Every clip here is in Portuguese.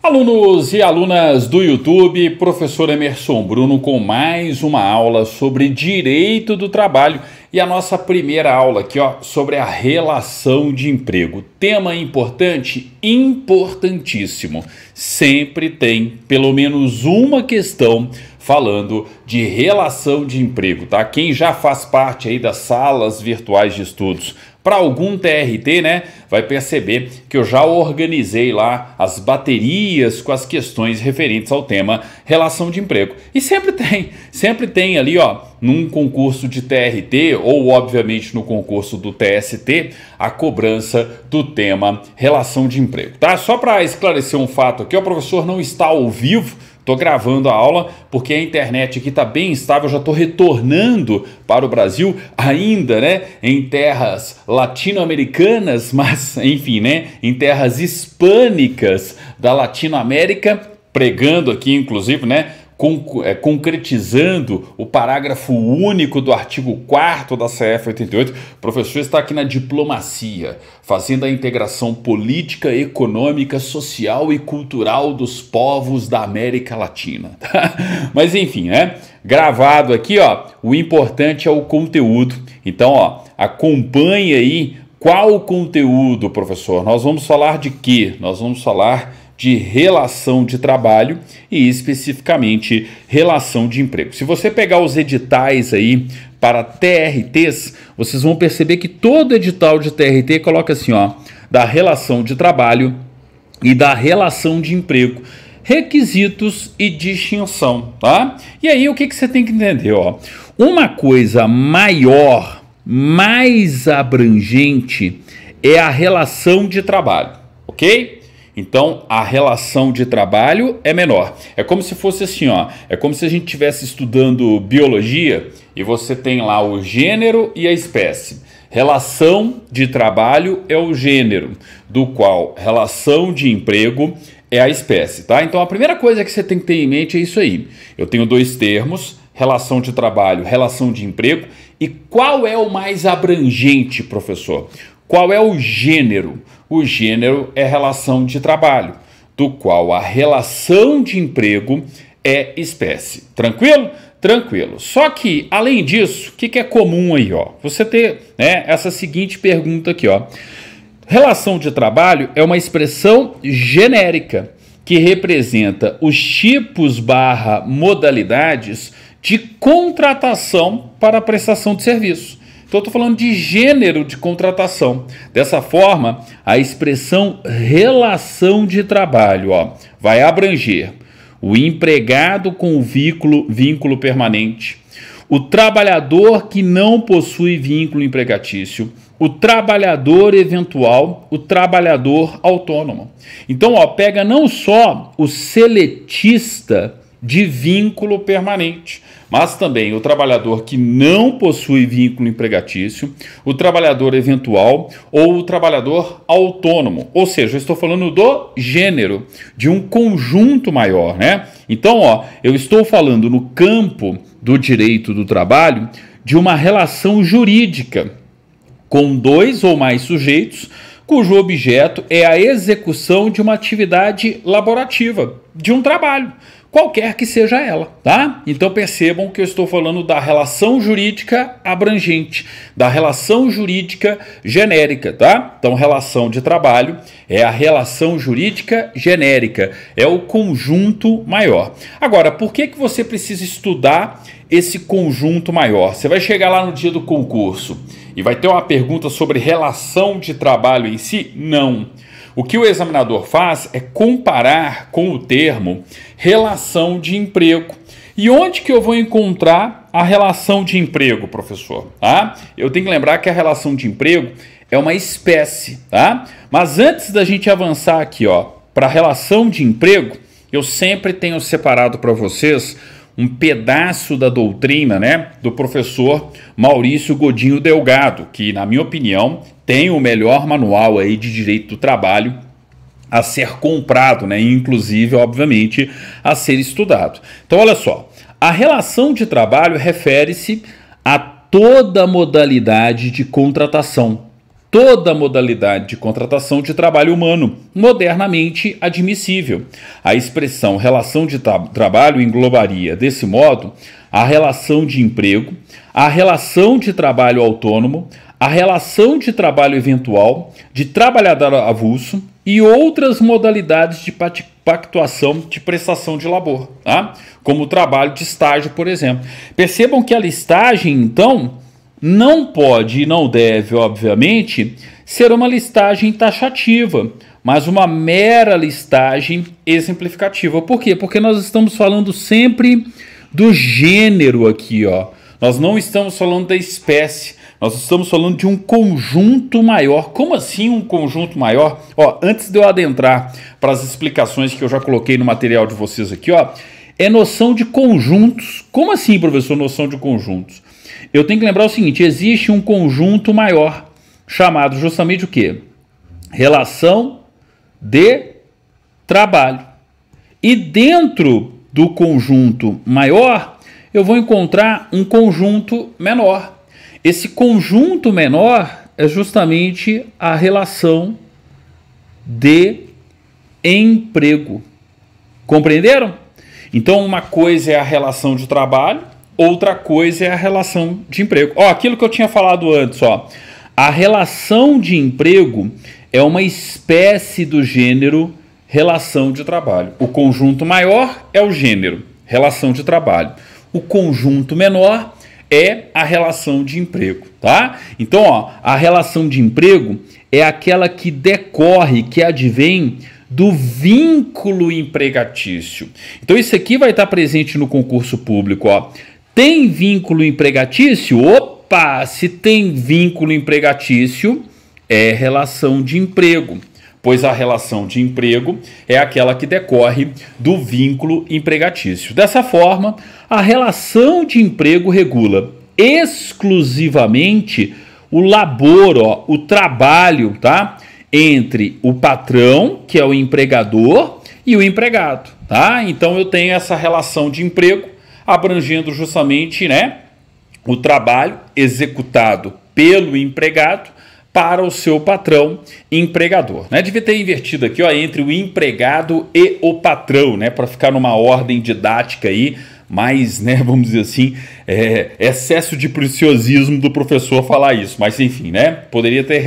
Alunos e alunas do YouTube, professor Emerson Bruno com mais uma aula sobre direito do trabalho e a nossa primeira aula aqui, ó, sobre a relação de emprego. Tema importante, importantíssimo. Sempre tem pelo menos uma questão falando de relação de emprego, tá? Quem já faz parte aí das salas virtuais de estudos para algum TRT, né, vai perceber que eu já organizei lá as baterias com as questões referentes ao tema relação de emprego. E sempre tem ali, ó, num concurso de TRT ou obviamente no concurso do TST, a cobrança do tema relação de emprego, tá? Só para esclarecer um fato aqui, o professor não está ao vivo. Estou gravando a aula porque a internet aqui está bem instável, já estou retornando para o Brasil, ainda, né, em terras latino-americanas, mas, enfim, né, em terras hispânicas da Latinoamérica, pregando aqui, inclusive, né, concretizando o parágrafo único do artigo 4º da CF 88, o professor está aqui na diplomacia, fazendo a integração política, econômica, social e cultural dos povos da América Latina. Mas enfim, né? Gravado aqui, ó, o importante é o conteúdo. Então, ó, acompanhe aí qual o conteúdo, professor. Nós vamos falar de quê? Nós vamos falar de relação de trabalho e especificamente relação de emprego. Se você pegar os editais aí para TRTs, vocês vão perceber que todo edital de TRT coloca assim, ó, da relação de trabalho e da relação de emprego, requisitos e distinção, tá? E aí o que você tem que entender, ó? Uma coisa maior, mais abrangente é a relação de trabalho, ok? Então, a relação de trabalho é menor. É como se fosse assim, ó. É como se a gente estivesse estudando biologia e você tem lá o gênero e a espécie. Relação de trabalho é o gênero, do qual relação de emprego é a espécie, tá? Então, a primeira coisa que você tem que ter em mente é isso aí. Eu tenho dois termos, relação de trabalho, relação de emprego. E qual é o mais abrangente, professor? Qual é o gênero? O gênero é relação de trabalho, do qual a relação de emprego é espécie. Tranquilo? Tranquilo. Só que, além disso, o que é comum aí, ó? Você ter, né, essa seguinte pergunta aqui, ó. Relação de trabalho é uma expressão genérica que representa os tipos / modalidades de contratação para a prestação de serviço. Então, eu estou falando de gênero de contratação. Dessa forma, a expressão relação de trabalho, ó, vai abranger o empregado com o vínculo permanente, o trabalhador que não possui vínculo empregatício, o trabalhador eventual, o trabalhador autônomo. Então, ó, pega não só o seletista de vínculo permanente, mas também o trabalhador que não possui vínculo empregatício, o trabalhador eventual ou o trabalhador autônomo. Ou seja, eu estou falando do gênero, de um conjunto maior, né? Então, ó, eu estou falando no campo do direito do trabalho de uma relação jurídica com dois ou mais sujeitos cujo objeto é a execução de uma atividade laborativa, de um trabalho, qualquer que seja ela, tá? Então percebam que eu estou falando da relação jurídica abrangente, da relação jurídica genérica, tá? Então relação de trabalho é a relação jurídica genérica, é o conjunto maior. Agora, por que você precisa estudar esse conjunto maior? Você vai chegar lá no dia do concurso e vai ter uma pergunta sobre relação de trabalho em si? Não. O que o examinador faz é comparar com o termo relação de emprego. E onde que eu vou encontrar a relação de emprego, professor? Tá? Eu tenho que lembrar que a relação de emprego é uma espécie, tá? Mas antes da gente avançar aqui, ó, para a relação de emprego, eu sempre tenho separado para vocês um pedaço da doutrina, né, do professor Maurício Godinho Delgado, que, na minha opinião, tem o melhor manual aí de direito do trabalho a ser comprado, né, inclusive, obviamente, a ser estudado. Então, olha só, a relação de trabalho refere-se a toda modalidade de contratação, toda modalidade de contratação de trabalho humano, modernamente admissível. A expressão relação de trabalho englobaria, desse modo, a relação de emprego, a relação de trabalho autônomo, a relação de trabalho eventual, de trabalhador avulso e outras modalidades de pactuação de prestação de labor, tá? Como o trabalho de estágio, por exemplo. Percebam que a listagem, então, não pode e não deve, obviamente, ser uma listagem taxativa, mas uma mera listagem exemplificativa. Por quê? Porque nós estamos falando sempre do gênero aqui, ó. Nós não estamos falando da espécie, nós estamos falando de um conjunto maior. Como assim um conjunto maior? Ó, antes de eu adentrar para as explicações que eu já coloquei no material de vocês aqui, ó, é noção de conjuntos. Como assim, professor, noção de conjuntos? Eu tenho que lembrar o seguinte, existe um conjunto maior, chamado justamente o quê? Relação de trabalho. E dentro do conjunto maior, eu vou encontrar um conjunto menor. Esse conjunto menor é justamente a relação de emprego. Compreenderam? Então, uma coisa é a relação de trabalho, outra coisa é a relação de emprego. Ó, aquilo que eu tinha falado antes, ó. A relação de emprego é uma espécie do gênero relação de trabalho. O conjunto maior é o gênero, relação de trabalho. O conjunto menor é a relação de emprego, tá? Então, ó, a relação de emprego é aquela que decorre, que advém do vínculo empregatício. Então, isso aqui vai estar presente no concurso público, ó. Tem vínculo empregatício? Opa! Se tem vínculo empregatício, é relação de emprego, pois a relação de emprego é aquela que decorre do vínculo empregatício. Dessa forma, a relação de emprego regula exclusivamente o labor, ó, o trabalho, tá? Entre o patrão, que é o empregador, e o empregado, tá? Então eu tenho essa relação de emprego abrangendo justamente, né, o trabalho executado pelo empregado para o seu patrão empregador, né? Devia ter invertido aqui, ó, entre o empregado e o patrão, né, para ficar numa ordem didática aí, mais, né, vamos dizer assim, excesso de preciosismo do professor falar isso, mas enfim, né, poderia ter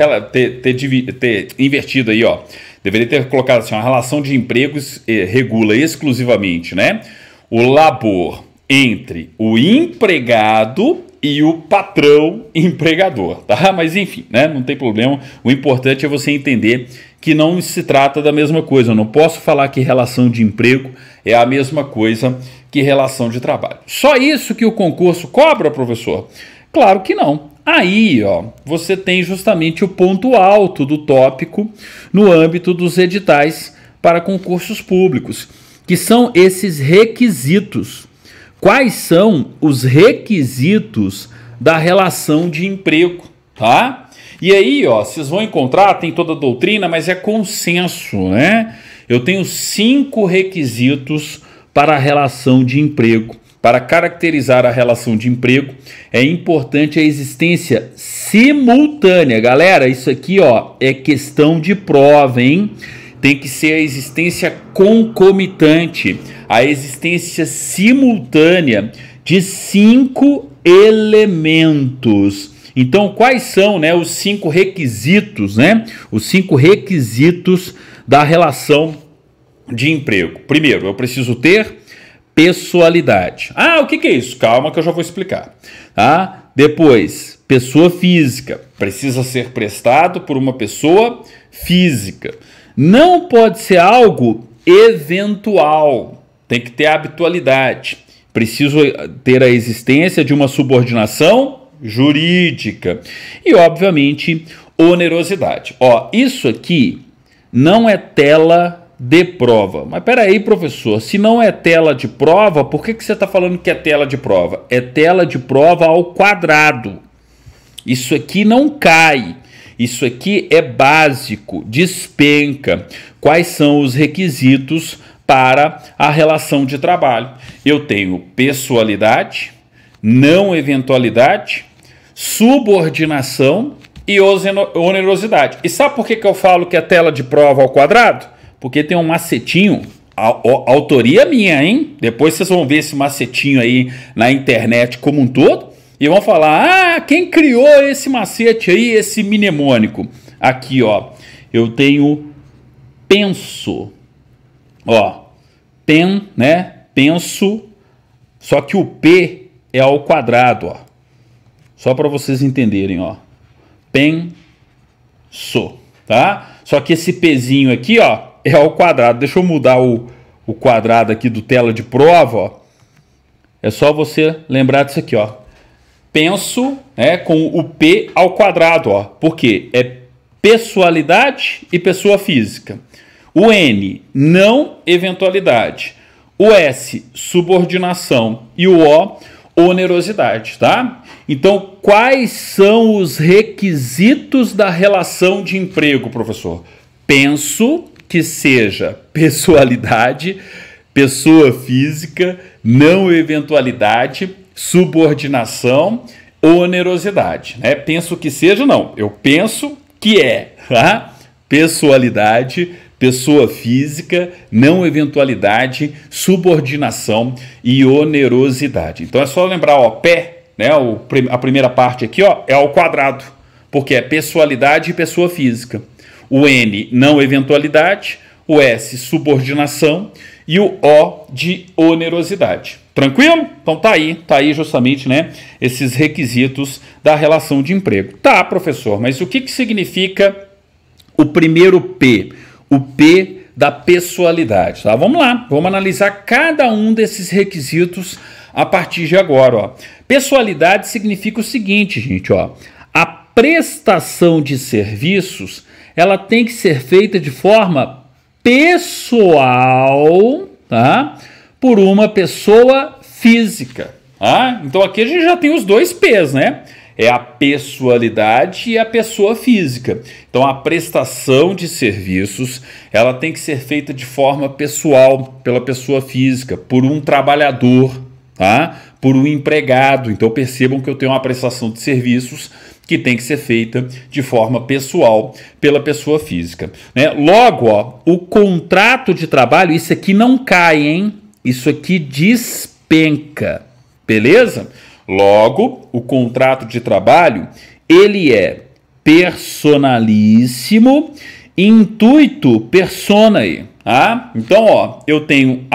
invertido aí, ó, deveria ter colocado assim, a relação de empregos regula exclusivamente, né, o labor entre o empregado e o patrão empregador, tá? Mas enfim, né? Não tem problema. O importante é você entender que não se trata da mesma coisa. Eu não posso falar que relação de emprego é a mesma coisa que relação de trabalho. Só isso que o concurso cobra, professor? Claro que não. Aí, ó, você tem justamente o ponto alto do tópico no âmbito dos editais para concursos públicos, que são esses requisitos. Quais são os requisitos da relação de emprego, tá? E aí, ó, vocês vão encontrar, tem toda a doutrina, mas é consenso, né? Eu tenho 5 requisitos para a relação de emprego. Para caracterizar a relação de emprego, é importante a existência simultânea. Galera, isso aqui, ó, é questão de prova, hein? Tem que ser a existência concomitante, a existência simultânea de 5 elementos. Então, quais são, né, os 5 requisitos, né? Os 5 requisitos da relação de emprego. Primeiro, eu preciso ter pessoalidade. Ah, o que é isso? Calma que eu já vou explicar. Tá? Depois, pessoa física. Precisa ser prestado por uma pessoa física. Não pode ser algo eventual, tem que ter habitualidade. Preciso ter a existência de uma subordinação jurídica e, obviamente, onerosidade. Ó, isso aqui não é tela de prova. Mas peraí, professor, se não é tela de prova, por que você está falando que é tela de prova? É tela de prova ao quadrado. Isso aqui não cai. Isso aqui é básico, despenca. Quais são os requisitos para a relação de trabalho? Eu tenho pessoalidade, não eventualidade, subordinação e onerosidade. E sabe por que eu falo que é tela de prova ao quadrado? Porque tem um macetinho, autoria minha, hein? Depois vocês vão ver esse macetinho aí na internet como um todo e vão falar, ah, quem criou esse macete aí, esse mnemônico? Aqui, ó, eu tenho penso, ó, né? Penso, só que o P é ao quadrado, ó. Só para vocês entenderem, ó. Penso, tá? Só que esse Pzinho aqui, ó, é ao quadrado. Deixa eu mudar o quadrado aqui do tela de prova, ó. É só você lembrar disso aqui, ó. Penso, né, com o P ao quadrado, ó. Por quê? É pessoalidade e pessoa física. O N, não eventualidade. O S, subordinação. E o O, onerosidade, tá? Então, quais são os requisitos da relação de emprego, professor? Penso que seja pessoalidade, pessoa física, não eventualidade, subordinação, onerosidade, né? Penso que seja, não. Eu penso que é, tá? Pessoalidade, pessoa física, não eventualidade, subordinação e onerosidade. Então é só lembrar, ó, pé, né? A primeira parte aqui, ó, é ao quadrado, porque é pessoalidade e pessoa física. O N, não eventualidade, o S, subordinação e o O de onerosidade. Tranquilo? Então tá aí justamente, né, esses requisitos da relação de emprego. Tá, professor, mas o que significa o primeiro P? O P da pessoalidade, tá? Vamos lá, vamos analisar cada um desses requisitos a partir de agora, ó. Pessoalidade significa o seguinte, gente, ó. A prestação de serviços, ela tem que ser feita de forma pessoal, tá? Por uma pessoa física, tá? Então aqui a gente já tem os dois P's, né? É a pessoalidade e a pessoa física. Então a prestação de serviços, ela tem que ser feita de forma pessoal, pela pessoa física, por um trabalhador, tá? Por um empregado. Então percebam que eu tenho uma prestação de serviços que tem que ser feita de forma pessoal pela pessoa física, né? Logo, ó, o contrato de trabalho, isso aqui não cai, hein? Isso aqui despenca, beleza? Logo, o contrato de trabalho, ele é personalíssimo, intuito personae, tá? Então, ó, eu tenho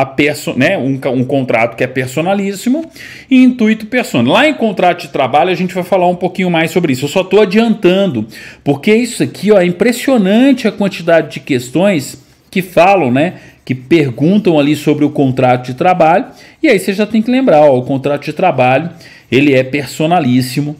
um contrato que é personalíssimo e intuito personae. Lá em contrato de trabalho a gente vai falar um pouquinho mais sobre isso. Eu só estou adiantando, porque isso aqui, ó, é impressionante a quantidade de questões que falam, né? Que perguntam ali sobre o contrato de trabalho, e aí você já tem que lembrar, ó, o contrato de trabalho, ele é personalíssimo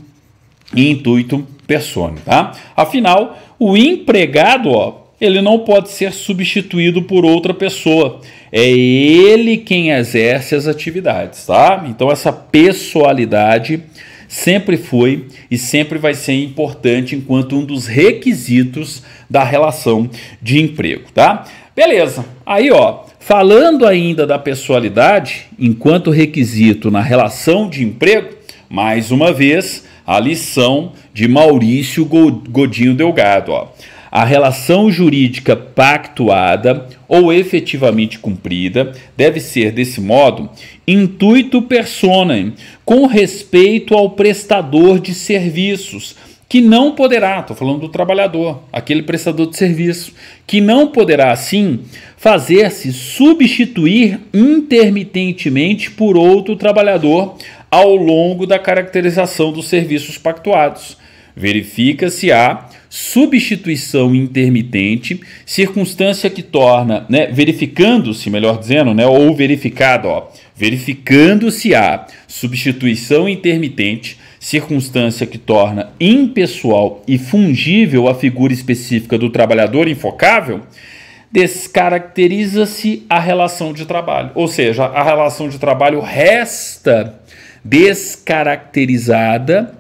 e intuito personae, tá? Afinal, o empregado, ó, ele não pode ser substituído por outra pessoa, é ele quem exerce as atividades, tá? Então essa pessoalidade sempre foi e sempre vai ser importante enquanto um dos requisitos da relação de emprego, tá? Beleza, aí ó, falando ainda da pessoalidade, enquanto requisito na relação de emprego, mais uma vez, a lição de Maurício Godinho Delgado, ó. A relação jurídica pactuada ou efetivamente cumprida deve ser, desse modo, intuito personae, com respeito ao prestador de serviços, que não poderá, estou falando do trabalhador, aquele prestador de serviço, que não poderá, assim, fazer-se substituir intermitentemente por outro trabalhador ao longo da caracterização dos serviços pactuados. Verifica-se a substituição intermitente, circunstância que torna, né, verificando-se, melhor dizendo, né, ou verificado, ó, verificando-se a substituição intermitente, circunstância que torna impessoal e fungível a figura específica do trabalhador infocável, descaracteriza-se a relação de trabalho. Ou seja, a relação de trabalho resta descaracterizada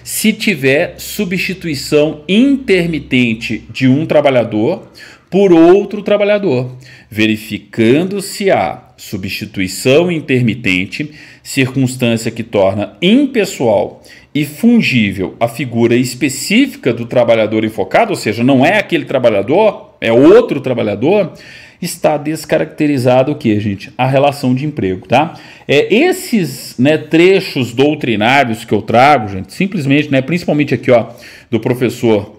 se tiver substituição intermitente de um trabalhador por outro trabalhador, verificando-se a substituição intermitente, circunstância que torna impessoal e fungível a figura específica do trabalhador enfocado, ou seja, não é aquele trabalhador, é outro trabalhador, está descaracterizado o que, gente? A relação de emprego, tá? Esses, né, trechos doutrinários que eu trago, gente, simplesmente, né, principalmente aqui, ó, do professor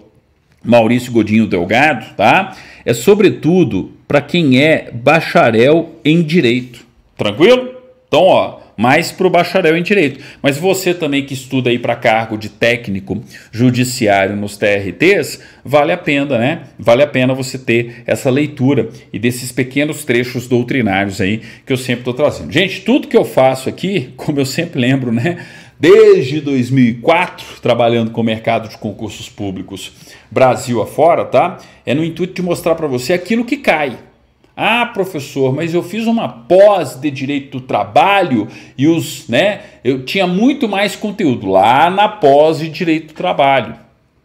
Maurício Godinho Delgado, tá? É sobretudo para quem é bacharel em direito. Tranquilo? Então, ó, mais para o bacharel em direito. Mas você também que estuda aí para cargo de técnico judiciário nos TRTs, vale a pena, né? Vale a pena você ter essa leitura e desses pequenos trechos doutrinários aí que eu sempre estou trazendo. Gente, tudo que eu faço aqui, como eu sempre lembro, né? Desde 2004, trabalhando com o mercado de concursos públicos Brasil afora, tá? É no intuito de mostrar para você aquilo que cai. Ah, professor, mas eu fiz uma pós de direito do trabalho e eu tinha muito mais conteúdo lá na pós de direito do trabalho.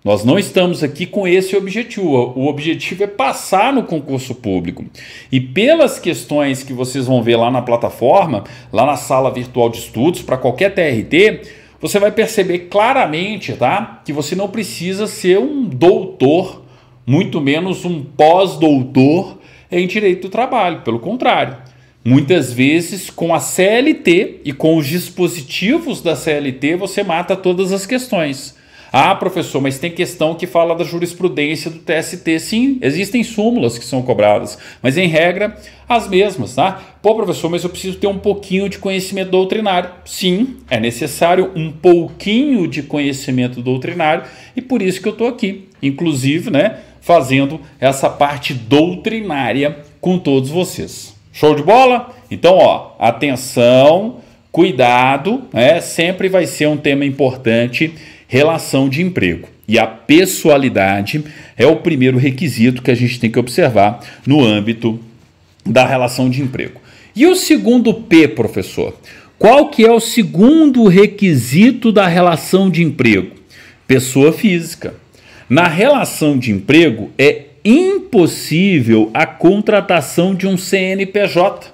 Nós não estamos aqui com esse objetivo. O objetivo é passar no concurso público. E pelas questões que vocês vão ver lá na plataforma, lá na sala virtual de estudos, para qualquer TRT, você vai perceber claramente, tá, que você não precisa ser um doutor, muito menos um pós-doutor em direito do trabalho. Pelo contrário, muitas vezes com a CLT e com os dispositivos da CLT você mata todas as questões. Ah, professor, mas tem questão que fala da jurisprudência do TST. Sim, existem súmulas que são cobradas, mas em regra as mesmas, tá? Pô, professor, mas eu preciso ter um pouquinho de conhecimento doutrinário. Sim, é necessário um pouquinho de conhecimento doutrinário e por isso que eu estou aqui, inclusive, né, fazendo essa parte doutrinária com todos vocês. Show de bola? Então, ó, atenção, cuidado, né? Sempre vai ser um tema importante. Relação de emprego. E a pessoalidade é o primeiro requisito que a gente tem que observar no âmbito da relação de emprego. E o segundo P, professor? Qual que é o segundo requisito da relação de emprego? Pessoa física. Na relação de emprego é impossível a contratação de um CNPJ,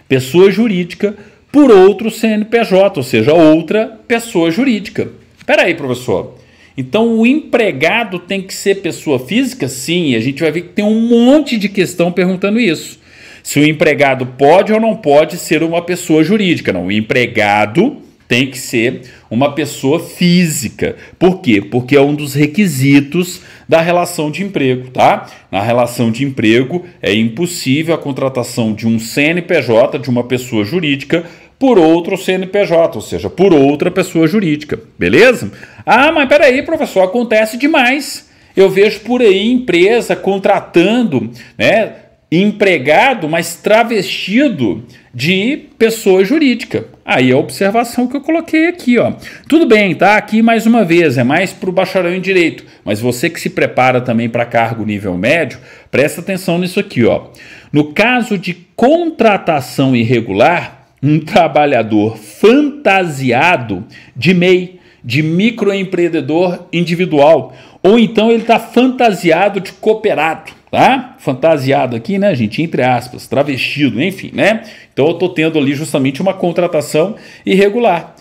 pessoa jurídica, por outro CNPJ, ou seja, outra pessoa jurídica. Espera aí, professor. Então o empregado tem que ser pessoa física? Sim, a gente vai ver que tem um monte de questão perguntando isso. Se o empregado pode ou não pode ser uma pessoa jurídica. Não, o empregado tem que ser uma pessoa física. Por quê? Porque é um dos requisitos da relação de emprego, tá? Na relação de emprego é impossível a contratação de um CNPJ, de uma pessoa jurídica, por outro CNPJ, ou seja, por outra pessoa jurídica, beleza? Ah, mas peraí, professor, acontece demais. Eu vejo por aí empresa contratando, né, empregado, mas travestido de pessoa jurídica. Aí é a observação que eu coloquei aqui, ó. Tudo bem, tá? Aqui mais uma vez, é mais para o bacharel em direito, mas você que se prepara também para cargo nível médio, presta atenção nisso aqui, ó. No caso de contratação irregular, um trabalhador fantasiado de MEI, de microempreendedor individual, ou então ele está fantasiado de cooperado, tá? Fantasiado aqui, né, gente, entre aspas, travestido, enfim, né? Então eu estou tendo ali justamente uma contratação irregular.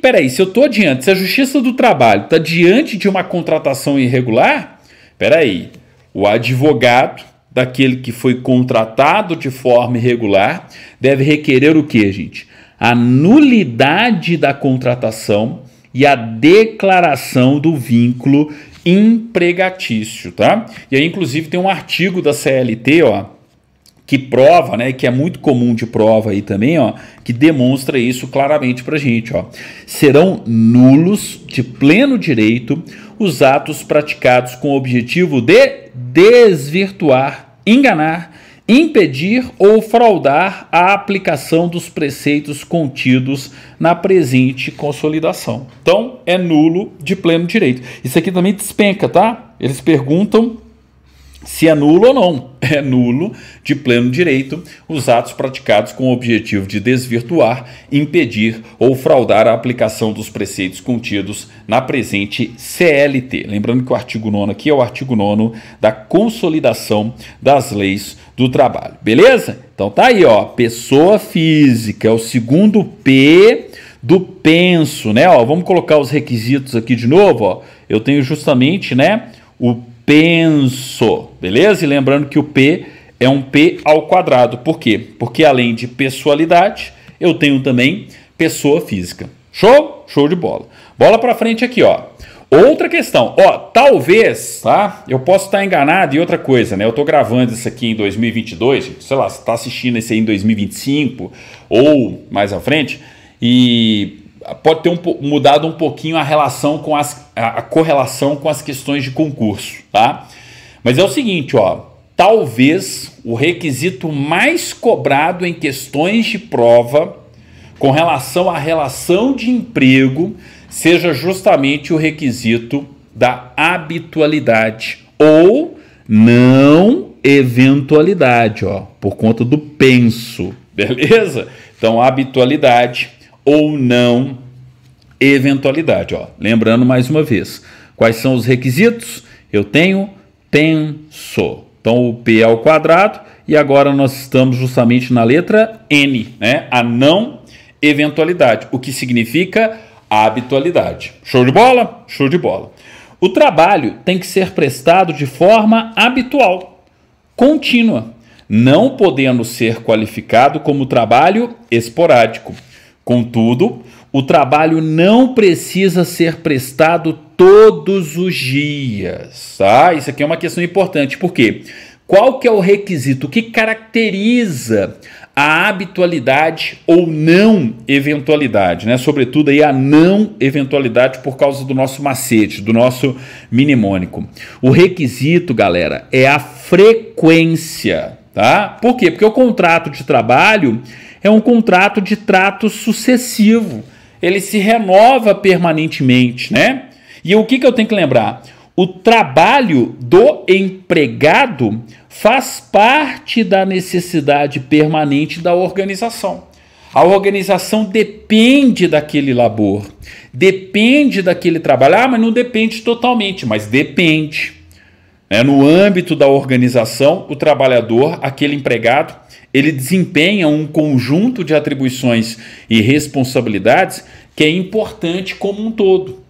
Peraí, se eu estou diante, se a Justiça do Trabalho está diante de uma contratação irregular, peraí, o advogado daquele que foi contratado de forma irregular deve requerer o que, gente? A nulidade da contratação e a declaração do vínculo empregatício, tá? E aí, inclusive, tem um artigo da CLT, ó, que prova, né, que é muito comum de prova aí também, ó, que demonstra isso claramente pra gente, ó. Serão nulos de pleno direito os atos praticados com o objetivo de desvirtuar, enganar, impedir ou fraudar a aplicação dos preceitos contidos na presente consolidação. Então, é nulo de pleno direito. Isso aqui também despenca, tá? Eles perguntam se é nulo ou não. É nulo de pleno direito os atos praticados com o objetivo de desvirtuar, impedir ou fraudar a aplicação dos preceitos contidos na presente CLT. Lembrando que o artigo 9º aqui é o artigo 9º da consolidação das leis do trabalho. Beleza? Então tá aí, ó, pessoa física é o segundo P do penso, né? Ó, vamos colocar os requisitos aqui de novo, ó. Eu tenho justamente, né, o penso, beleza? E lembrando que o P é um P ao quadrado. Por quê? Porque além de pessoalidade, eu tenho também pessoa física. Show? Show de bola. Bola para frente aqui, ó. Outra questão, ó, talvez, tá? Eu posso estar enganado em outra coisa, né? Eu tô gravando isso aqui em 2022, sei lá, você tá assistindo isso aí em 2025 ou mais à frente, e pode ter mudado um pouquinho a relação com a correlação com as questões de concurso, tá? Mas é o seguinte, ó, talvez o requisito mais cobrado em questões de prova com relação à relação de emprego seja justamente o requisito da habitualidade ou não eventualidade, ó, por conta do penso, beleza? Então, habitualidade ou não eventualidade, ó. Lembrando mais uma vez, quais são os requisitos? Eu tenho penso. Então, o P ao quadrado e agora nós estamos justamente na letra N, né? A não eventualidade, o que significa habitualidade. Show de bola? Show de bola. O trabalho tem que ser prestado de forma habitual, contínua, não podendo ser qualificado como trabalho esporádico. Contudo, o trabalho não precisa ser prestado todos os dias, tá? Isso aqui é uma questão importante, por quê? Qual que é o requisito que caracteriza a habitualidade ou não eventualidade, né? Sobretudo aí a não eventualidade por causa do nosso macete, do nosso mnemônico. O requisito, galera, é a frequência, tá? Por quê? Porque o contrato de trabalho é um contrato de trato sucessivo. Ele se renova permanentemente, né? E o que eu tenho que lembrar? O trabalho do empregado faz parte da necessidade permanente da organização. A organização depende daquele labor, depende daquele trabalho. Ah, mas não depende totalmente, mas depende. No âmbito da organização, o trabalhador, aquele empregado, ele desempenha um conjunto de atribuições e responsabilidades que é importante como um todo.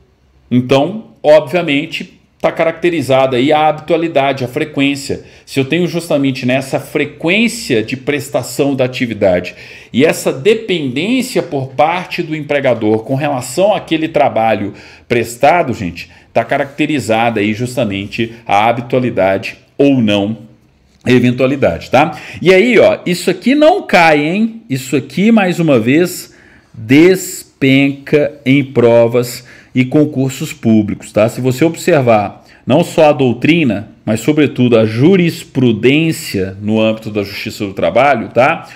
Então, obviamente, está caracterizada aí a habitualidade, a frequência. Se eu tenho justamente nessa frequência de prestação da atividade e essa dependência por parte do empregador com relação àquele trabalho prestado, gente, está caracterizada aí justamente a habitualidade ou não eventualidade, tá? E aí, ó, isso aqui não cai, hein? Isso aqui, mais uma vez, despenca em provas e concursos públicos, tá? Se você observar não só a doutrina, mas sobretudo a jurisprudência no âmbito da Justiça do Trabalho, tá?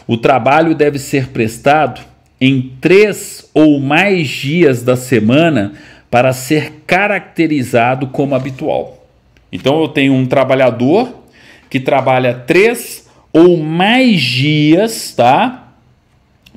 O trabalho deve ser prestado em 3 ou mais dias da semana para ser caracterizado como habitual. Então eu tenho um trabalhador que trabalha 3 ou mais dias, tá,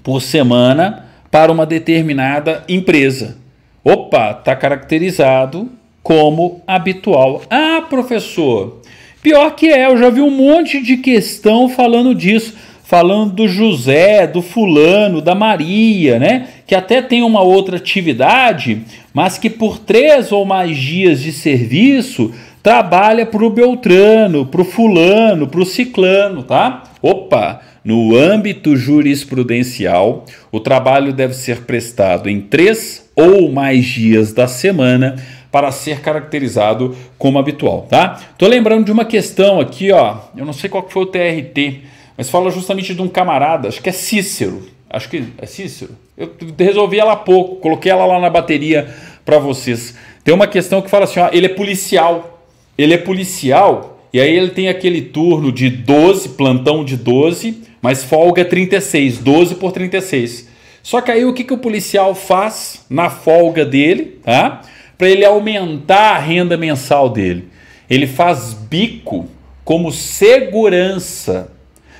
por semana para uma determinada empresa. Opa, está caracterizado como habitual. Ah, professor, pior que eu já vi um monte de questão falando disso, falando do José, do fulano, da Maria, né? Que até tem uma outra atividade, mas que por 3 ou mais dias de serviço trabalha para o Beltrano, para o fulano, para o ciclano, tá? Opa! No âmbito jurisprudencial, o trabalho deve ser prestado em 3 ou mais dias da semana para ser caracterizado como habitual, tá? Tô lembrando de uma questão aqui, ó, eu não sei qual que foi o TRT, mas fala justamente de um camarada, acho que é Cícero, acho que é Cícero. Eu resolvi ela há pouco, coloquei ela lá na bateria para vocês. Tem uma questão que fala assim, ó, ele é policial, e aí ele tem aquele turno de 12, plantão de 12, mas folga 36, 12 por 36. Só que aí o que o policial faz na folga dele, tá? Para ele aumentar a renda mensal dele? Ele faz bico como segurança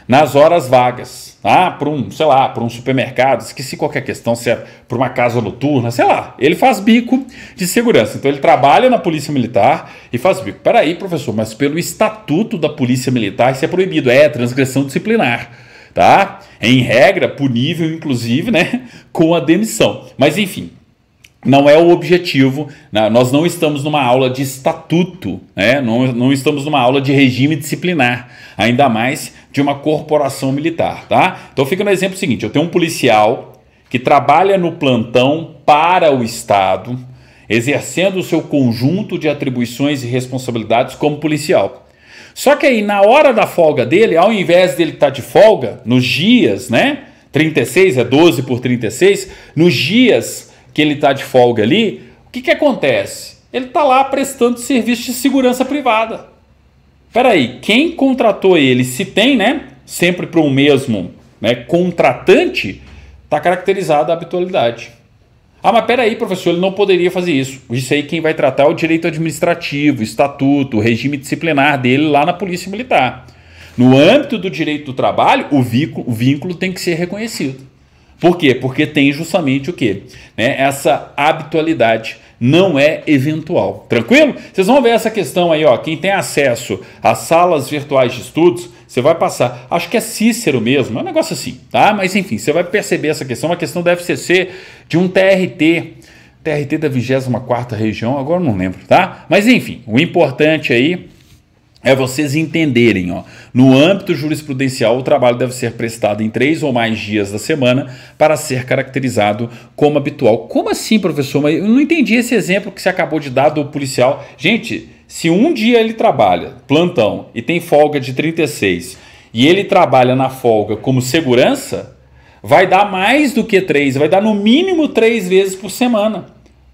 nas horas vagas, tá? Para um, sei lá, para um supermercado, esqueci qualquer questão, se é para uma casa noturna, sei lá. Ele faz bico de segurança. Então ele trabalha na Polícia Militar e faz bico. Peraí, professor, mas pelo Estatuto da Polícia Militar isso é proibido. É transgressão disciplinar. tá? Em regra, punível, inclusive, né, com a demissão. Mas, enfim, não é o objetivo, né? Nós não estamos numa aula de estatuto, né? Não estamos numa aula de regime disciplinar, ainda mais de uma corporação militar, tá? Então fica no exemplo seguinte, eu tenho um policial que trabalha no plantão para o Estado, exercendo o seu conjunto de atribuições e responsabilidades como policial. Só que aí, na hora da folga dele, ao invés dele estar de folga, nos dias, né? 36, é 12 por 36, nos dias que ele está de folga ali, o que acontece? Ele está lá prestando serviço de segurança privada. Peraí, quem contratou ele, se tem, né? Sempre para o mesmo, né, contratante, está caracterizada a habitualidade. Ah, mas peraí, professor, ele não poderia fazer isso. Isso aí quem vai tratar é o direito administrativo, o estatuto, o regime disciplinar dele lá na Polícia Militar. No âmbito do direito do trabalho, o vínculo tem que ser reconhecido. Por quê? Porque tem justamente o quê? Né? Essa habitualidade não é eventual. Tranquilo? Vocês vão ver essa questão aí, ó. Quem tem acesso às salas virtuais de estudos, você vai passar. Acho que é Cícero mesmo, é um negócio assim, tá? Mas enfim, você vai perceber essa questão. Uma questão deve ser de um TRT da 24ª região, agora não lembro, tá? Mas enfim, o importante aí é vocês entenderem, ó, no âmbito jurisprudencial, o trabalho deve ser prestado em 3 ou mais dias da semana para ser caracterizado como habitual. Como assim, professor? Mas eu não entendi esse exemplo que você acabou de dar do policial. Gente, se um dia ele trabalha plantão e tem folga de 36 e ele trabalha na folga como segurança, vai dar mais do que 3, vai dar no mínimo 3 vezes por semana,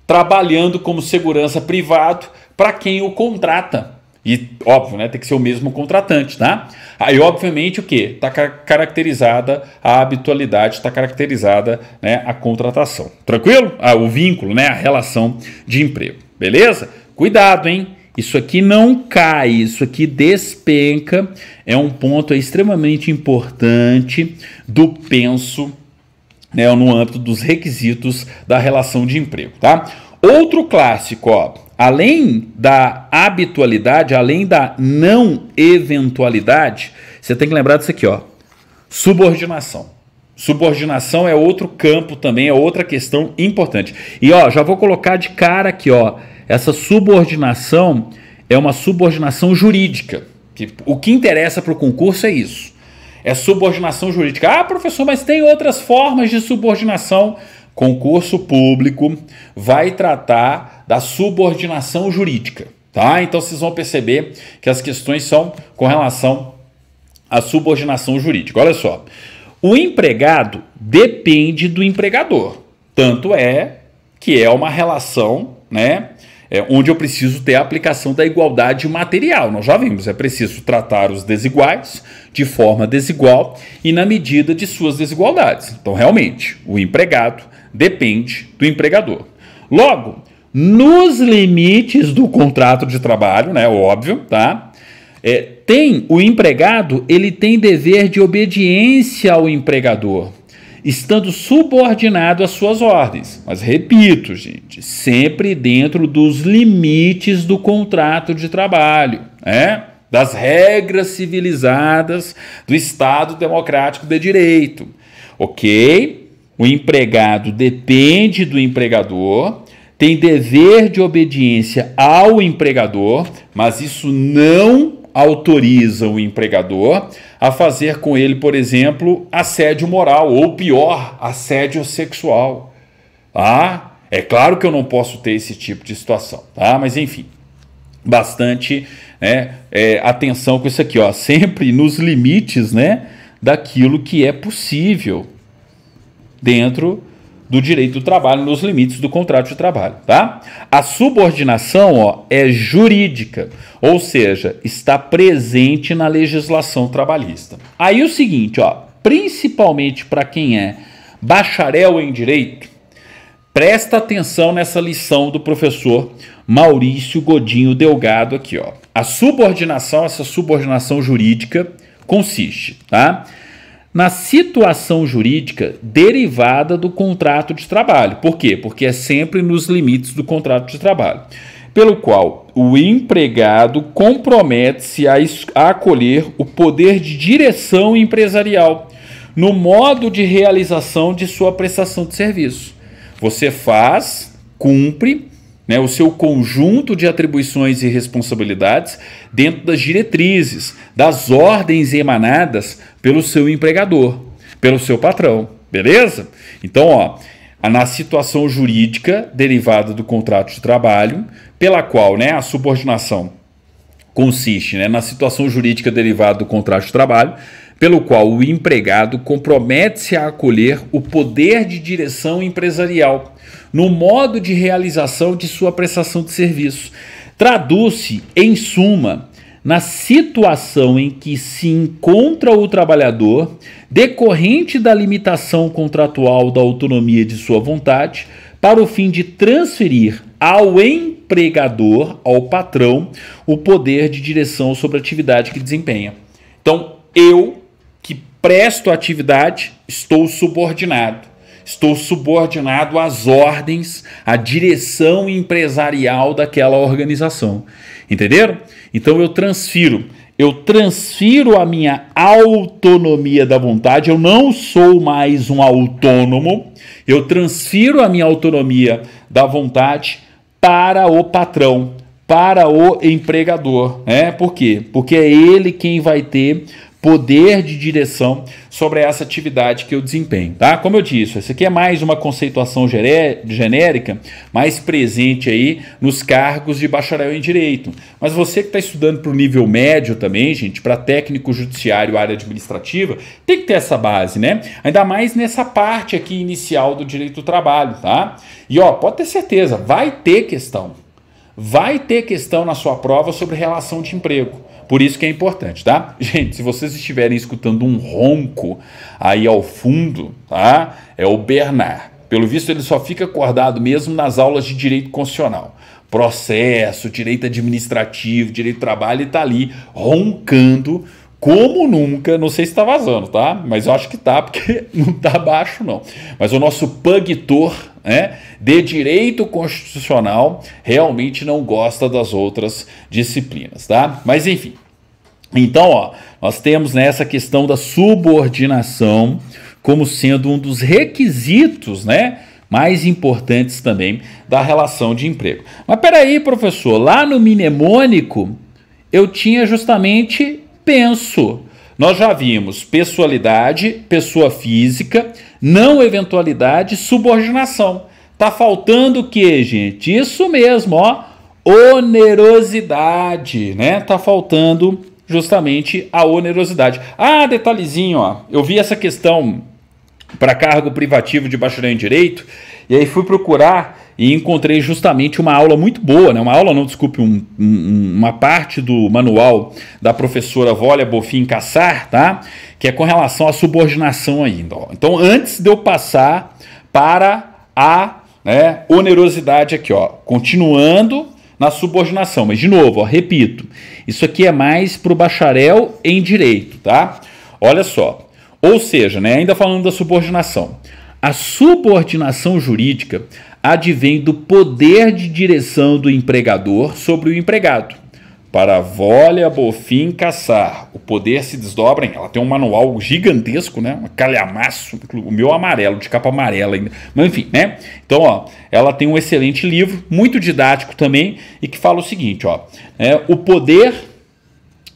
trabalhando como segurança privado para quem o contrata. E, óbvio, né, tem que ser o mesmo contratante, tá? Aí, obviamente, o quê? Está caracterizada a habitualidade, está caracterizada, né, a contratação. Tranquilo? O vínculo, né, a relação de emprego. Beleza? Cuidado, hein? Isso aqui não cai, isso aqui despenca. É um ponto extremamente importante do penso, né, no âmbito dos requisitos da relação de emprego, tá? Outro clássico, ó. Além da habitualidade, além da não eventualidade, você tem que lembrar disso aqui, ó. Subordinação. Subordinação é outro campo também, é outra questão importante. E ó, já vou colocar de cara aqui, ó. Essa subordinação é uma subordinação jurídica. O que interessa para o concurso é isso. É subordinação jurídica. Ah, professor, mas tem outras formas de subordinação. Concurso público vai tratar da subordinação jurídica, tá? Então vocês vão perceber que as questões são com relação à subordinação jurídica. Olha só, o empregado depende do empregador, tanto é que é uma relação, né, onde eu preciso ter a aplicação da igualdade material. Nós já vimos, é preciso tratar os desiguais de forma desigual e na medida de suas desigualdades. Então, realmente, o empregado depende do empregador. Logo, nos limites do contrato de trabalho, né, óbvio, tá? O empregado, ele tem dever de obediência ao empregador, estando subordinado às suas ordens. Mas repito, gente, sempre dentro dos limites do contrato de trabalho, né? Das regras civilizadas do Estado Democrático de Direito. Ok? O empregado depende do empregador, tem dever de obediência ao empregador, mas isso não autoriza o empregador a fazer com ele, por exemplo, assédio moral ou pior, assédio sexual. Ah, é claro que eu não posso ter esse tipo de situação, tá? Mas enfim, bastante, né, atenção com isso aqui, ó, sempre nos limites, né, daquilo que é possível dentro do direito do trabalho, nos limites do contrato de trabalho, tá? A subordinação, ó, é jurídica, ou seja, está presente na legislação trabalhista. Aí o seguinte, ó, principalmente para quem é bacharel em direito, presta atenção nessa lição do professor Maurício Godinho Delgado aqui, ó. A subordinação, essa subordinação jurídica consiste, tá, na situação jurídica derivada do contrato de trabalho. Por quê? Porque é sempre nos limites do contrato de trabalho, pelo qual o empregado compromete-se a acolher o poder de direção empresarial, no modo de realização de sua prestação de serviço. Você faz, cumpre, né, o seu conjunto de atribuições e responsabilidades dentro das diretrizes, das ordens emanadas pelo seu empregador, pelo seu patrão, beleza? Então, ó, na situação jurídica derivada do contrato de trabalho, pela qual, né, a subordinação consiste, né, na situação jurídica derivada do contrato de trabalho, pelo qual o empregado compromete-se a acolher o poder de direção empresarial no modo de realização de sua prestação de serviço. Traduz-se, em suma, na situação em que se encontra o trabalhador, decorrente da limitação contratual da autonomia de sua vontade, para o fim de transferir ao empregador, ao patrão, o poder de direção sobre a atividade que desempenha. Então, eu, que presto atividade, estou subordinado. Estou subordinado às ordens, à direção empresarial daquela organização. Entenderam? Então eu transfiro a minha autonomia da vontade, eu não sou mais um autônomo, eu transfiro a minha autonomia da vontade para o patrão, para o empregador. Por quê? Porque é ele quem vai ter poder de direção sobre essa atividade que eu desempenho, tá? Como eu disse, isso aqui é mais uma conceituação genérica, mais presente aí nos cargos de bacharel em direito. Mas você que está estudando para o nível médio também, gente, para técnico judiciário, área administrativa, tem que ter essa base, né? Ainda mais nessa parte aqui inicial do direito do trabalho, tá? E ó, pode ter certeza, vai ter questão. Vai ter questão na sua prova sobre relação de emprego. Por isso que é importante, tá? Gente, se vocês estiverem escutando um ronco aí ao fundo, tá? É o Bernard. Pelo visto, ele só fica acordado mesmo nas aulas de direito constitucional. Processo, direito administrativo, direito do trabalho, ele tá ali roncando como nunca. Não sei se tá vazando, tá? Mas eu acho que tá, porque não tá baixo, não. Mas o nosso pugtor, né, de direito constitucional realmente não gosta das outras disciplinas, tá? Mas enfim. Então, ó, nós temos nessa questão da subordinação como sendo um dos requisitos, né, mais importantes também da relação de emprego. Mas peraí, professor, lá no mnemônico eu tinha justamente penso. Nós já vimos pessoalidade, pessoa física, não eventualidade, subordinação. Tá faltando o que, gente? Isso mesmo, ó, onerosidade, né? Tá faltando justamente a onerosidade. Ah, detalhezinho, ó. Eu vi essa questão para cargo privativo de bacharel em direito e aí fui procurar e encontrei justamente uma aula muito boa, né? Uma aula não, desculpe, uma parte do manual da professora Volia Bofin Cassar, tá? Que é com relação à subordinação ainda. Ó. Então, antes de eu passar para a onerosidade aqui, ó, continuando na subordinação, mas de novo, ó, repito, isso aqui é mais para o bacharel em direito, tá? Olha só, ou seja, né, ainda falando da subordinação, a subordinação jurídica advém do poder de direção do empregador sobre o empregado. Para Volia Bofin Cassar, o poder se desdobra, ela tem um manual gigantesco, né? Um calhamaço, o meu amarelo, de capa amarela ainda. Mas enfim, né? Então, ó, ela tem um excelente livro, muito didático também, e que fala o seguinte, ó, o poder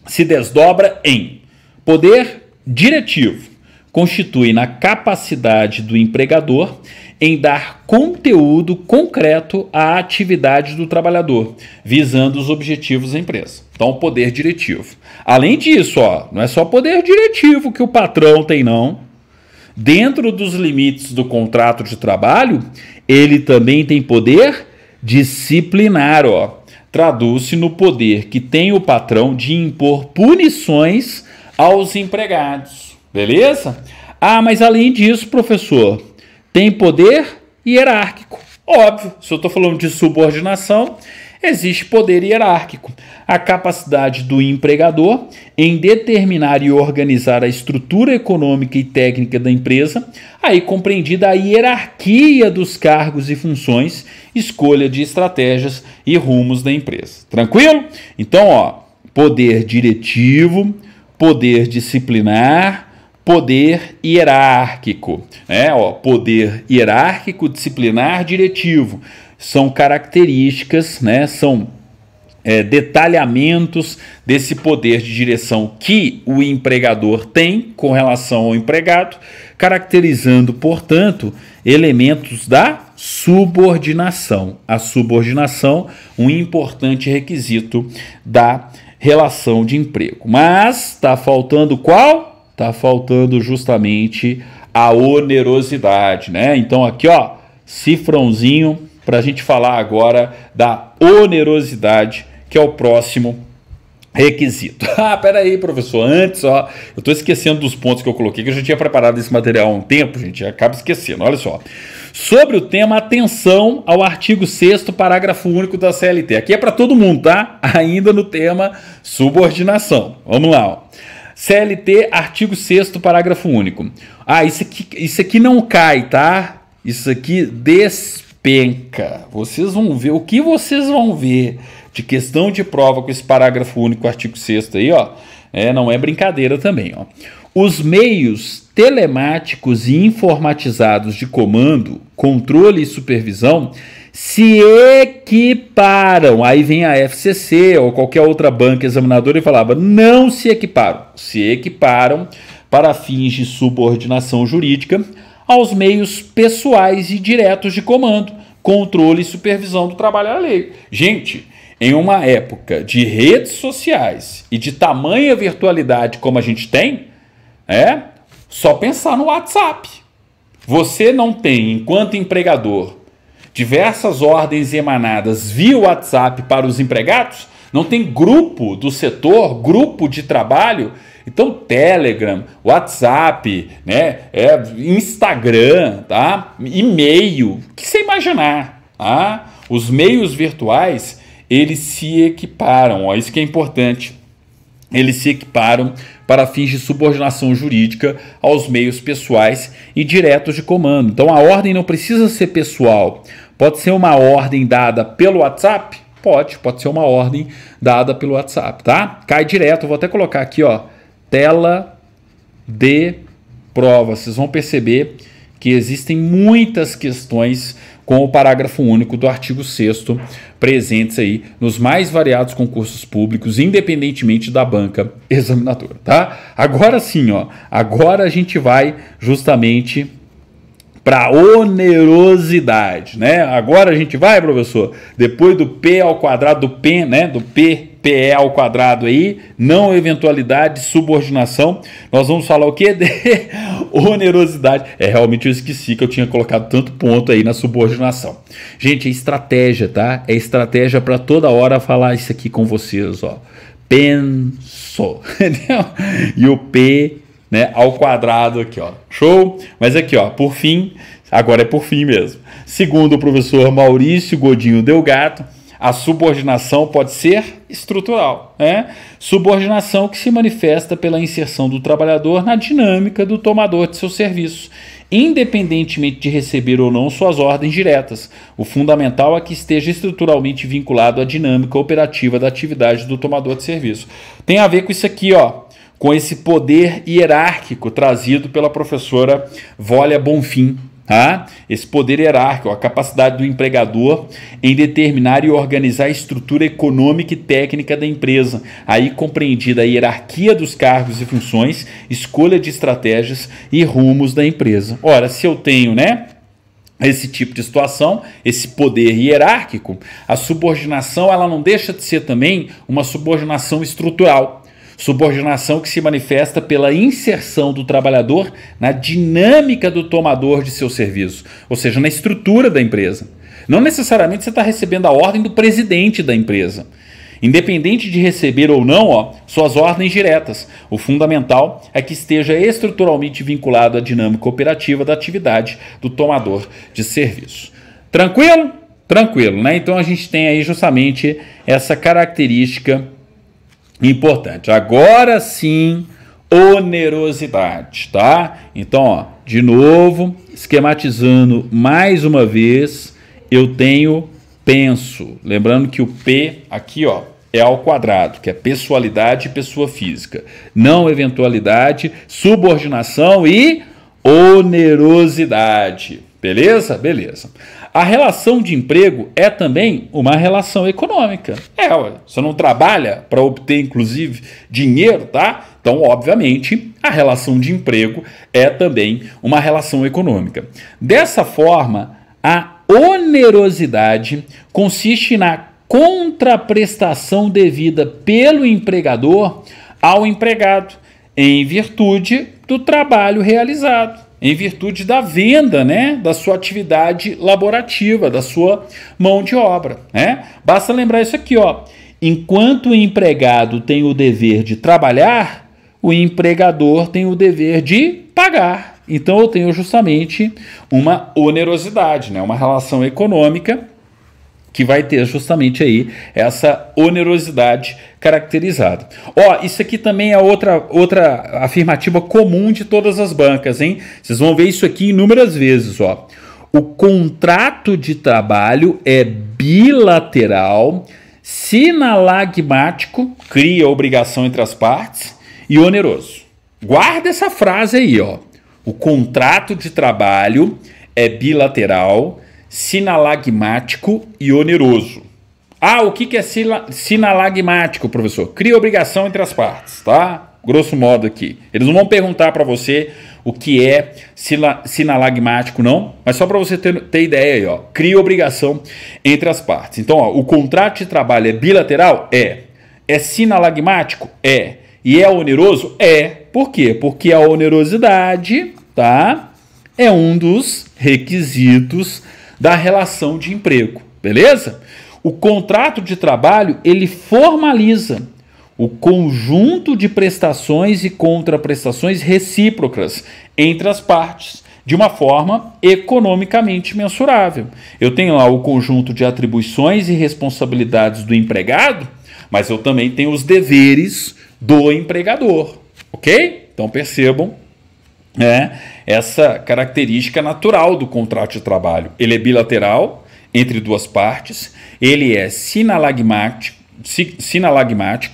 se desdobra em poder diretivo, constitui na capacidade do empregador em dar conteúdo concreto à atividade do trabalhador, visando os objetivos da empresa. Então, poder diretivo. Além disso, ó, não é só poder diretivo que o patrão tem, não. Dentro dos limites do contrato de trabalho, ele também tem poder disciplinar, ó. Traduz-se no poder que tem o patrão de impor punições aos empregados. Beleza? Ah, mas além disso, professor, tem poder hierárquico. Óbvio, se eu estou falando de subordinação, existe poder hierárquico. A capacidade do empregador em determinar e organizar a estrutura econômica e técnica da empresa, aí compreendida a hierarquia dos cargos e funções, escolha de estratégias e rumos da empresa. Tranquilo? Então, ó, poder diretivo, poder disciplinar, poder hierárquico, né? Ó, poder hierárquico, disciplinar, diretivo. São características, né? São detalhamentos desse poder de direção que o empregador tem com relação ao empregado, caracterizando, portanto, elementos da subordinação. A subordinação, um importante requisito da relação de emprego. Mas está faltando qual? Está faltando justamente a onerosidade, né? Então aqui, ó, cifrãozinho para a gente falar agora da onerosidade, que é o próximo requisito. Ah, peraí, professor, antes, ó, eu estou esquecendo dos pontos que eu coloquei, que eu já tinha preparado esse material há um tempo, gente, acaba esquecendo, olha só. Sobre o tema, atenção ao artigo 6º, parágrafo único da CLT. Aqui é para todo mundo, tá? Ainda no tema subordinação. Vamos lá, ó. CLT, artigo 6º, parágrafo único. Ah, isso aqui não cai, tá? Isso aqui despenca. Vocês vão ver, o que vocês vão ver de questão de prova com esse parágrafo único, artigo 6º aí, ó, não é brincadeira também, ó. Os meios telemáticos e informatizados de comando, controle e supervisão se equiparam. Aí vem a FCC ou qualquer outra banca examinadora e falava, não se equiparam. Se equiparam para fins de subordinação jurídica aos meios pessoais e diretos de comando, controle e supervisão do trabalho alheio. Gente, em uma época de redes sociais e de tamanha virtualidade como a gente tem, só pensar no WhatsApp. Você não tem, enquanto empregador, diversas ordens emanadas via WhatsApp para os empregados? Não tem grupo do setor, grupo de trabalho? Então, Telegram, WhatsApp, né, Instagram, tá? E-mail, o que você imaginar, tá? Os meios virtuais, eles se equiparam, ó, isso que é importante. Eles se equiparam para fins de subordinação jurídica aos meios pessoais e diretos de comando. Então, a ordem não precisa ser pessoal. Pode ser uma ordem dada pelo WhatsApp? Pode ser uma ordem dada pelo WhatsApp, tá? Cai direto, vou até colocar aqui, ó, tela de prova. Vocês vão perceber que existem muitas questões com o parágrafo único do artigo 6º presentes aí nos mais variados concursos públicos, independentemente da banca examinadora, tá? Agora sim, ó, agora a gente vai justamente para onerosidade, né? Agora a gente vai, professor, depois do P ao quadrado, do P, né? Do PE ao quadrado aí, não eventualidade, subordinação, nós vamos falar o quê? De onerosidade. Realmente eu esqueci que eu tinha colocado tanto ponto aí na subordinação. Gente, é estratégia, tá? É estratégia para toda hora falar isso aqui com vocês, ó. Pensou, entendeu? E o P, né, ao quadrado aqui, ó. Show? Mas aqui, ó, por fim, agora é por fim mesmo. Segundo o professor Maurício Godinho Delgado, a subordinação pode ser estrutural, né? Subordinação que se manifesta pela inserção do trabalhador na dinâmica do tomador de seu serviço, independentemente de receber ou não suas ordens diretas. O fundamental é que esteja estruturalmente vinculado à dinâmica operativa da atividade do tomador de serviço. Tem a ver com isso aqui, ó, com esse poder hierárquico trazido pela professora Vólia Bonfim. Tá? Esse poder hierárquico, a capacidade do empregador em determinar e organizar a estrutura econômica e técnica da empresa, aí compreendida a hierarquia dos cargos e funções, escolha de estratégias e rumos da empresa. Ora, se eu tenho, né, esse tipo de situação, esse poder hierárquico, a subordinação ela não deixa de ser também uma subordinação estrutural. Subordinação que se manifesta pela inserção do trabalhador na dinâmica do tomador de seu serviço, ou seja, na estrutura da empresa. Não necessariamente você está recebendo a ordem do presidente da empresa. Independente de receber ou não, ó, suas ordens diretas. O fundamental é que esteja estruturalmente vinculado à dinâmica operativa da atividade do tomador de serviço. Tranquilo? Tranquilo, né? Então a gente tem aí justamente essa característica importante. Agora sim, onerosidade, tá? Então, ó, de novo, esquematizando mais uma vez, eu tenho penso. Lembrando que o P aqui, ó, é ao quadrado, que é pessoalidade e pessoa física. Não eventualidade, subordinação e onerosidade. Beleza? Beleza. A relação de emprego é também uma relação econômica. Você não trabalha para obter, inclusive, dinheiro, tá? Então, obviamente, a relação de emprego é também uma relação econômica. Dessa forma, a onerosidade consiste na contraprestação devida pelo empregador ao empregado, em virtude do trabalho realizado, em virtude da venda, né, da sua atividade laborativa, da sua mão de obra, né? Basta lembrar isso aqui, ó. Enquanto o empregado tem o dever de trabalhar, o empregador tem o dever de pagar. Então eu tenho justamente uma onerosidade, né, uma relação econômica que vai ter justamente aí essa onerosidade caracterizada. Ó, isso aqui também é outra afirmativa comum de todas as bancas, hein? Vocês vão ver isso aqui inúmeras vezes, ó. O contrato de trabalho é bilateral, sinalagmático, cria obrigação entre as partes, e oneroso. Guarda essa frase aí, ó. O contrato de trabalho é bilateral, sinalagmático e oneroso. Ah, o que é sinalagmático, professor? Cria obrigação entre as partes, tá? Grosso modo aqui. Eles não vão perguntar para você o que é sinalagmático, não, mas só para você ter ideia aí, ó. Cria obrigação entre as partes. Então, ó, o contrato de trabalho é bilateral? É. É sinalagmático? É. E é oneroso? É. Por quê? Porque a onerosidade, tá, é um dos requisitos da relação de emprego, beleza? O contrato de trabalho, ele formaliza o conjunto de prestações e contraprestações recíprocas entre as partes, de uma forma economicamente mensurável. Eu tenho lá o conjunto de atribuições e responsabilidades do empregado, mas eu também tenho os deveres do empregador, ok? Então percebam, essa característica natural do contrato de trabalho. Ele é bilateral entre duas partes, ele é sinalagmático,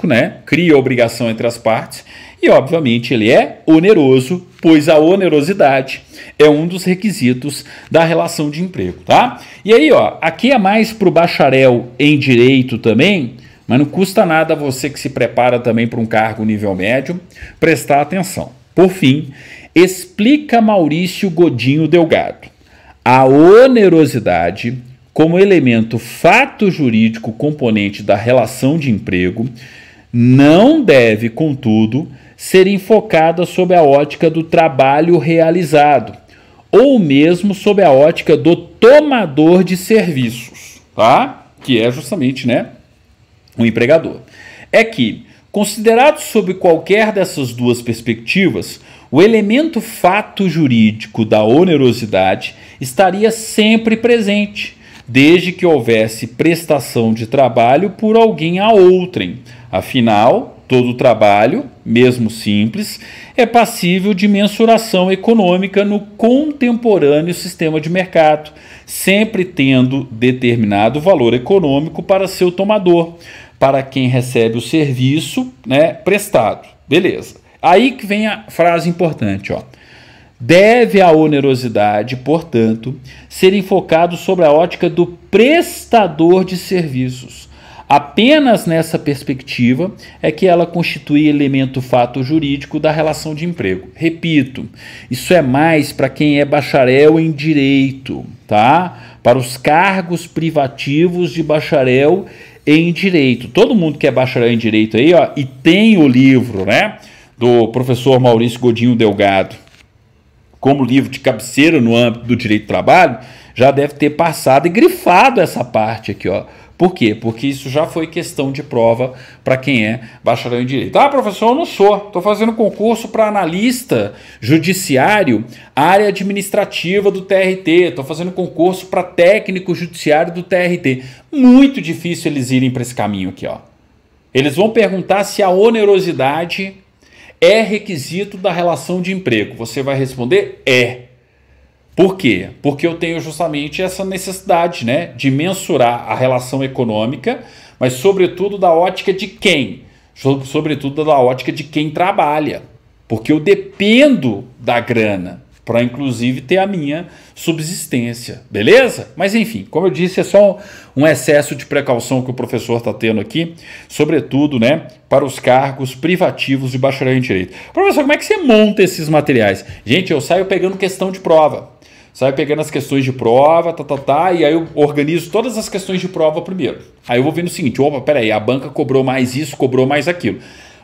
né? Cria obrigação entre as partes e, obviamente, ele é oneroso, pois a onerosidade é um dos requisitos da relação de emprego, tá? E aí, ó, aqui é mais para o bacharel em direito também, mas não custa nada você que se prepara também para um cargo nível médio prestar atenção. Por fim, explica Maurício Godinho Delgado. A onerosidade, como elemento fato jurídico componente da relação de emprego, não deve, contudo, ser enfocada sob a ótica do trabalho realizado, ou mesmo sob a ótica do tomador de serviços, tá? Que é justamente, né, o empregador. É que, considerado sob qualquer dessas duas perspectivas, o elemento fato jurídico da onerosidade estaria sempre presente, desde que houvesse prestação de trabalho por alguém a outrem. Afinal, todo trabalho, mesmo simples, é passível de mensuração econômica no contemporâneo sistema de mercado, sempre tendo determinado valor econômico para seu tomador, para quem recebe o serviço, né, prestado. Beleza. Aí que vem a frase importante, ó. Deve a onerosidade, portanto, ser enfocado sobre a ótica do prestador de serviços. Apenas nessa perspectiva é que ela constitui elemento fato jurídico da relação de emprego. Repito, isso é mais para quem é bacharel em direito, tá? Para os cargos privativos de bacharel em direito. Todo mundo que é bacharel em direito aí, ó, e tem o livro, né, do professor Maurício Godinho Delgado como livro de cabeceira no âmbito do direito do trabalho, já deve ter passado e grifado essa parte aqui, ó. Por quê? Porque isso já foi questão de prova para quem é bacharel em direito. Ah, professor, eu não sou. Estou fazendo concurso para analista judiciário, área administrativa do TRT. Estou fazendo concurso para técnico judiciário do TRT. Muito difícil eles irem para esse caminho aqui, ó. Eles vão perguntar se a onerosidade é requisito da relação de emprego. Você vai responder é. Por quê? Porque eu tenho justamente essa necessidade, né, de mensurar a relação econômica mas sobretudo da ótica de quem? Sobretudo da ótica de quem trabalha, porque eu dependo da grana para inclusive ter a minha subsistência, beleza? Mas enfim, como eu disse, é só um excesso de precaução que o professor está tendo aqui, sobretudo, né, para os cargos privativos de bacharel em Direito. Professor, como é que você monta esses materiais? Gente, eu saio pegando questão de prova, saio pegando as questões de prova, e aí eu organizo todas as questões de prova primeiro. Aí eu vou vendo o seguinte, opa, peraí, a banca cobrou mais isso, cobrou mais aquilo.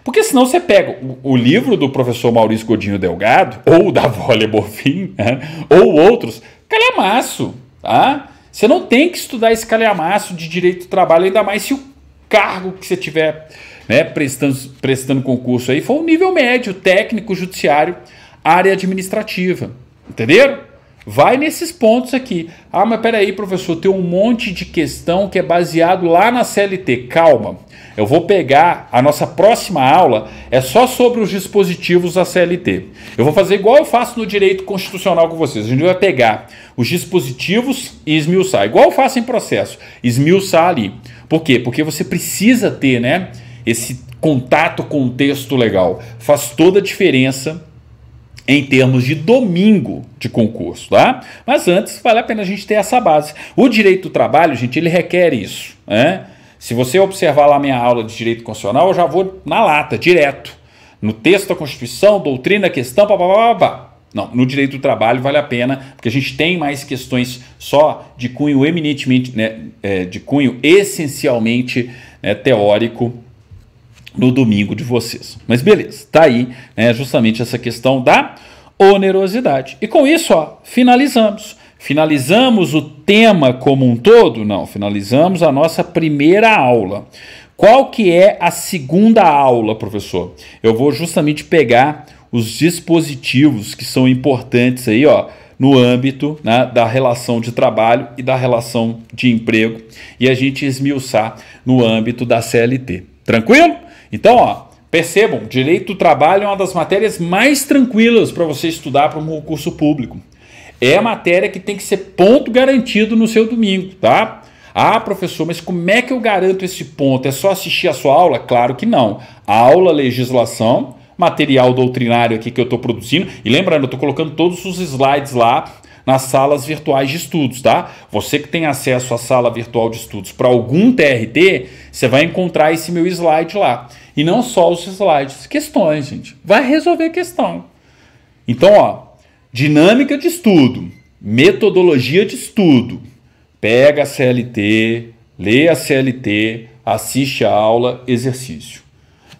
Porque senão você pega o livro do professor Maurício Godinho Delgado, ou da Volle Bonfim, né, ou outros, calhamaço, tá? Você não tem que estudar esse calhamaço de direito do trabalho, ainda mais se o cargo que você tiver, né, prestando concurso aí for um nível médio, técnico, judiciário, área administrativa, entenderam? Vai nesses pontos aqui. Ah, mas peraí, professor, tem um monte de questão que é baseado lá na CLT. Calma, eu vou pegar, a nossa próxima aula é só sobre os dispositivos da CLT. Eu vou fazer igual eu faço no direito constitucional com vocês. A gente vai pegar os dispositivos e esmiuçar. Igual eu faço em processo, esmiuçar ali. Por quê? Porque você precisa ter, né, esse contato com o texto legal. Faz toda a diferença em termos de domingo de concurso, tá? Mas antes, vale a pena a gente ter essa base. O direito do trabalho, gente, ele requer isso, né? Se você observar lá minha aula de direito constitucional, eu já vou na lata, direto. No texto da Constituição, doutrina, questão, papapá. Não, no direito do trabalho vale a pena, porque a gente tem mais questões só de cunho eminentemente, né, de cunho essencialmente, né, teórico, no domingo de vocês. Mas beleza, tá aí, né, justamente essa questão da onerosidade. E com isso, ó, finalizamos. Finalizamos o tema como um todo? Não, finalizamos a nossa primeira aula. Qual que é a segunda aula, professor? Eu vou justamente pegar os dispositivos que são importantes aí, ó, no âmbito, né, da relação de trabalho e da relação de emprego, e a gente esmiuçar no âmbito da CLT. Tranquilo? Então, ó, percebam, direito do trabalho é uma das matérias mais tranquilas para você estudar para um concurso público. É a matéria que tem que ser ponto garantido no seu domingo, tá? Ah, professor, mas como é que eu garanto esse ponto? É só assistir a sua aula? Claro que não. Aula, legislação, material doutrinário aqui que eu estou produzindo. E lembrando, eu estou colocando todos os slides lá nas salas virtuais de estudos, tá? Você que tem acesso à sala virtual de estudos para algum TRT, você vai encontrar esse meu slide lá. E não só os slides, questões, gente. Vai resolver questão. Então, ó, dinâmica de estudo, metodologia de estudo. Pega a CLT, lê a CLT, assiste a aula, exercício.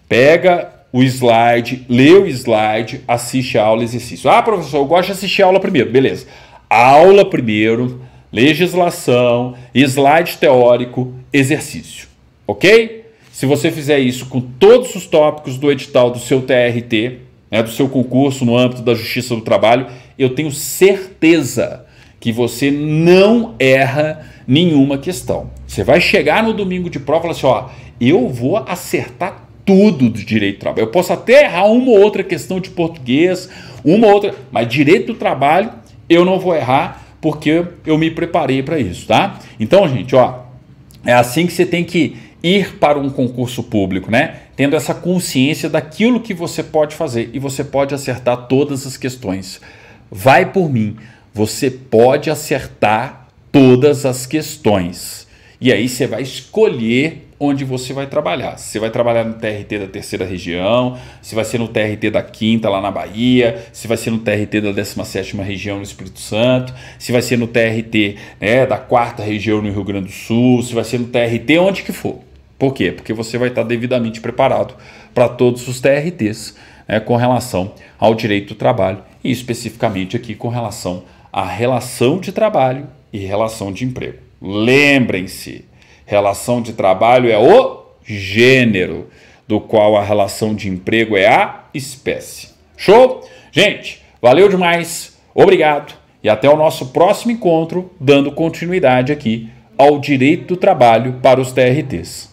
Pega o slide, lê o slide, assiste a aula, exercício. Ah, professor, eu gosto de assistir a aula primeiro. Beleza. Aula primeiro, legislação, slide teórico, exercício. Ok? Se você fizer isso com todos os tópicos do edital do seu TRT, né, do seu concurso no âmbito da Justiça do Trabalho, eu tenho certeza que você não erra nenhuma questão. Você vai chegar no domingo de prova e falar assim, ó, eu vou acertar tudo do direito do trabalho. Eu posso até errar uma ou outra questão de português, uma ou outra, mas direito do trabalho eu não vou errar porque eu me preparei para isso, tá? Então, gente, ó, é assim que você tem que ir para um concurso público, né? Tendo essa consciência daquilo que você pode fazer e você pode acertar todas as questões. Vai por mim, você pode acertar todas as questões. E aí você vai escolher onde você vai trabalhar. Se você vai trabalhar no TRT da 3ª região, se vai ser no TRT da 5ª lá na Bahia, se vai ser no TRT da 17ª região no Espírito Santo, se vai ser no TRT, né, da 4ª região no Rio Grande do Sul, se vai ser no TRT onde que for. Por quê? Porque você vai estar devidamente preparado para todos os TRTs, né, com relação ao direito do trabalho e especificamente aqui com relação à relação de trabalho e relação de emprego. Lembrem-se, relação de trabalho é o gênero, do qual a relação de emprego é a espécie. Show? Gente, valeu demais, obrigado e até o nosso próximo encontro, dando continuidade aqui ao direito do trabalho para os TRTs.